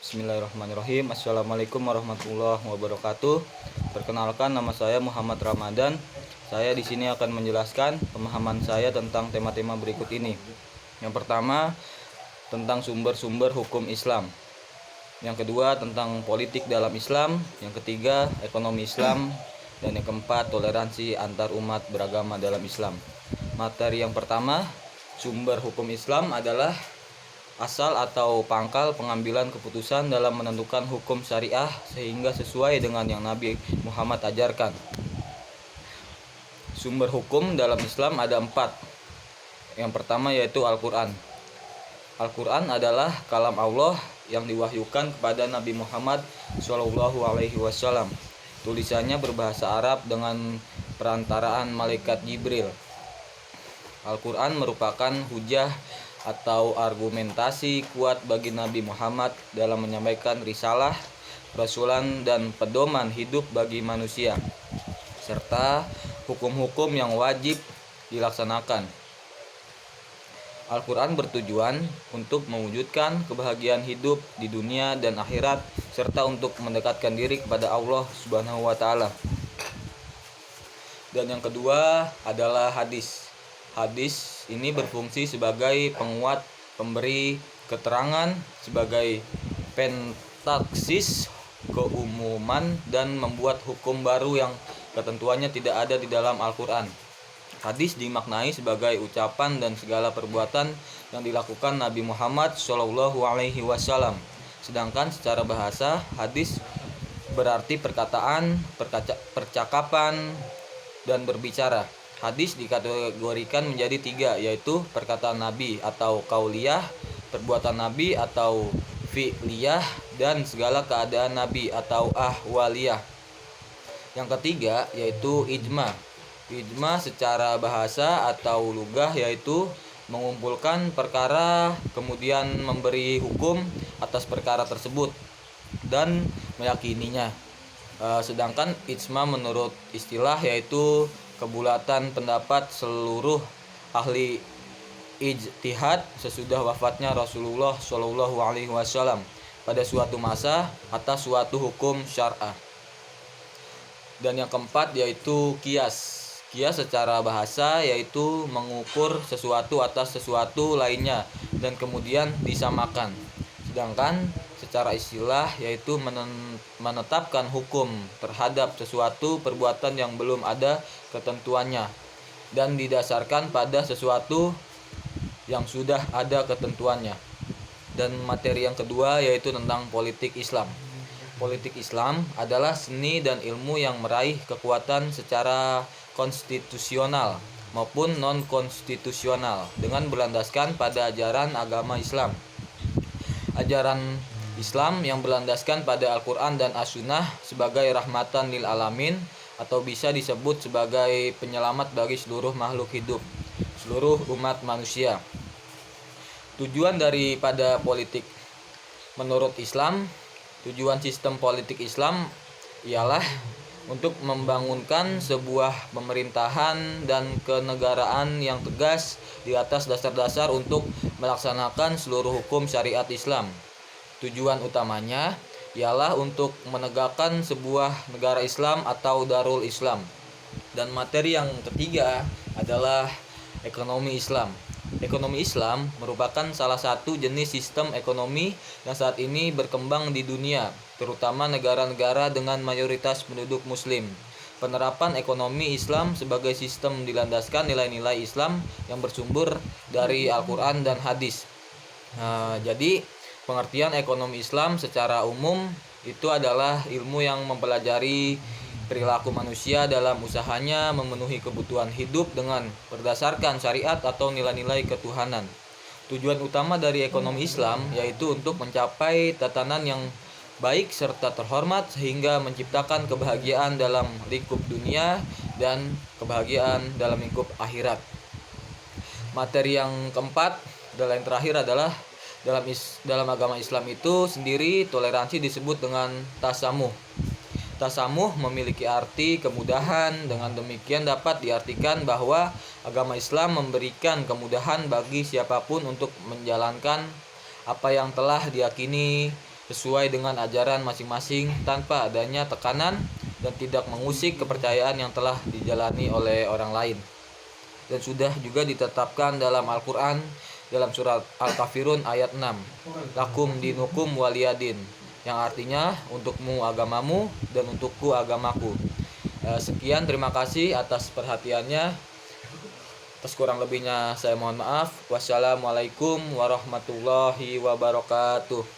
Bismillahirrahmanirrahim. Assalamualaikum warahmatullahi wabarakatuh. Perkenalkan, nama saya Muhammad Ramadan. Saya di sini akan menjelaskan pemahaman saya tentang tema-tema berikut ini. Yang pertama, tentang sumber-sumber hukum Islam. Yang kedua, tentang politik dalam Islam. Yang ketiga, ekonomi Islam. Dan yang keempat, toleransi antar umat beragama dalam Islam. Materi yang pertama, sumber hukum Islam adalah asal atau pangkal pengambilan keputusan dalam menentukan hukum syariah sehingga sesuai dengan yang Nabi Muhammad ajarkan. Sumber hukum dalam Islam ada 4. Yang pertama yaitu Al-Quran. Al-Quran adalah kalam Allah yang diwahyukan kepada Nabi Muhammad SAW. Tulisannya berbahasa Arab dengan perantaraan malaikat Jibril. Al-Quran merupakan hujah atau argumentasi kuat bagi Nabi Muhammad dalam menyampaikan risalah, rasulan dan pedoman hidup bagi manusia, serta hukum-hukum yang wajib dilaksanakan. Al-Quran bertujuan untuk mewujudkan kebahagiaan hidup di dunia dan akhirat, serta untuk mendekatkan diri kepada Allah Subhanahu wa Ta'ala. Dan yang kedua adalah hadis. Hadis ini berfungsi sebagai penguat, pemberi keterangan, sebagai pentaksis keumuman, dan membuat hukum baru yang ketentuannya tidak ada di dalam Al-Quran. Hadis dimaknai sebagai ucapan dan segala perbuatan yang dilakukan Nabi Muhammad SAW. Sedangkan secara bahasa, hadis berarti perkataan, percakapan, dan berbicara. Hadis dikategorikan menjadi 3, yaitu perkataan Nabi atau qauliyah, perbuatan Nabi atau fi'liyah, dan segala keadaan Nabi atau ahwaliyah. Yang ketiga yaitu ijma. Ijma secara bahasa atau lugah yaitu mengumpulkan perkara kemudian memberi hukum atas perkara tersebut dan meyakininya. Sedangkan ijma menurut istilah yaitu kebulatan pendapat seluruh ahli ijtihad sesudah wafatnya Rasulullah SAW pada suatu masa atas suatu hukum syar'ah. Dan yang keempat yaitu qiyas. Qiyas secara bahasa yaitu mengukur sesuatu atas sesuatu lainnya dan kemudian disamakan. Sedangkan secara istilah yaitu menetapkan hukum terhadap sesuatu perbuatan yang belum ada ketentuannya dan didasarkan pada sesuatu yang sudah ada ketentuannya. Dan materi yang kedua yaitu tentang politik Islam. Politik Islam adalah seni dan ilmu yang meraih kekuatan secara konstitusional maupun non-konstitusional dengan berlandaskan pada ajaran agama Islam. Ajaran Islam yang berlandaskan pada Al-Quran dan As-Sunnah sebagai rahmatan lil alamin atau bisa disebut sebagai penyelamat bagi seluruh makhluk hidup, seluruh umat manusia. Tujuan daripada politik menurut Islam, tujuan sistem politik Islam ialah untuk membangunkan sebuah pemerintahan dan kenegaraan yang tegas di atas dasar-dasar untuk melaksanakan seluruh hukum syariat Islam. Tujuan utamanya ialah untuk menegakkan sebuah negara Islam atau Darul Islam. Dan materi yang ketiga adalah ekonomi Islam. Ekonomi Islam merupakan salah satu jenis sistem ekonomi yang saat ini berkembang di dunia, terutama negara-negara dengan mayoritas penduduk muslim. Penerapan ekonomi Islam sebagai sistem dilandaskan nilai-nilai Islam yang bersumber dari Al-Quran dan hadis. Jadi pengertian ekonomi Islam secara umum itu adalah ilmu yang mempelajari perilaku manusia dalam usahanya memenuhi kebutuhan hidup dengan berdasarkan syariat atau nilai-nilai ketuhanan. Tujuan utama dari ekonomi Islam yaitu untuk mencapai tatanan yang baik serta terhormat sehingga menciptakan kebahagiaan dalam lingkup dunia dan kebahagiaan dalam lingkup akhirat. Materi yang keempat adalah yang terakhir adalah dalam agama Islam itu sendiri toleransi disebut dengan tasamuh. Tasamuh memiliki arti kemudahan. Dengan demikian dapat diartikan bahwa agama Islam memberikan kemudahan bagi siapapun untuk menjalankan apa yang telah diyakini sesuai dengan ajaran masing-masing tanpa adanya tekanan dan tidak mengusik kepercayaan yang telah dijalani oleh orang lain. Dan sudah juga ditetapkan dalam Al-Quran dalam surat Al-Kafirun ayat 6, lakum dinukum waliyadin, yang artinya untukmu agamamu dan untukku agamaku. Sekian, terima kasih atas perhatiannya. Atas kurang lebihnya saya mohon maaf. Wassalamualaikum warahmatullahi wabarakatuh.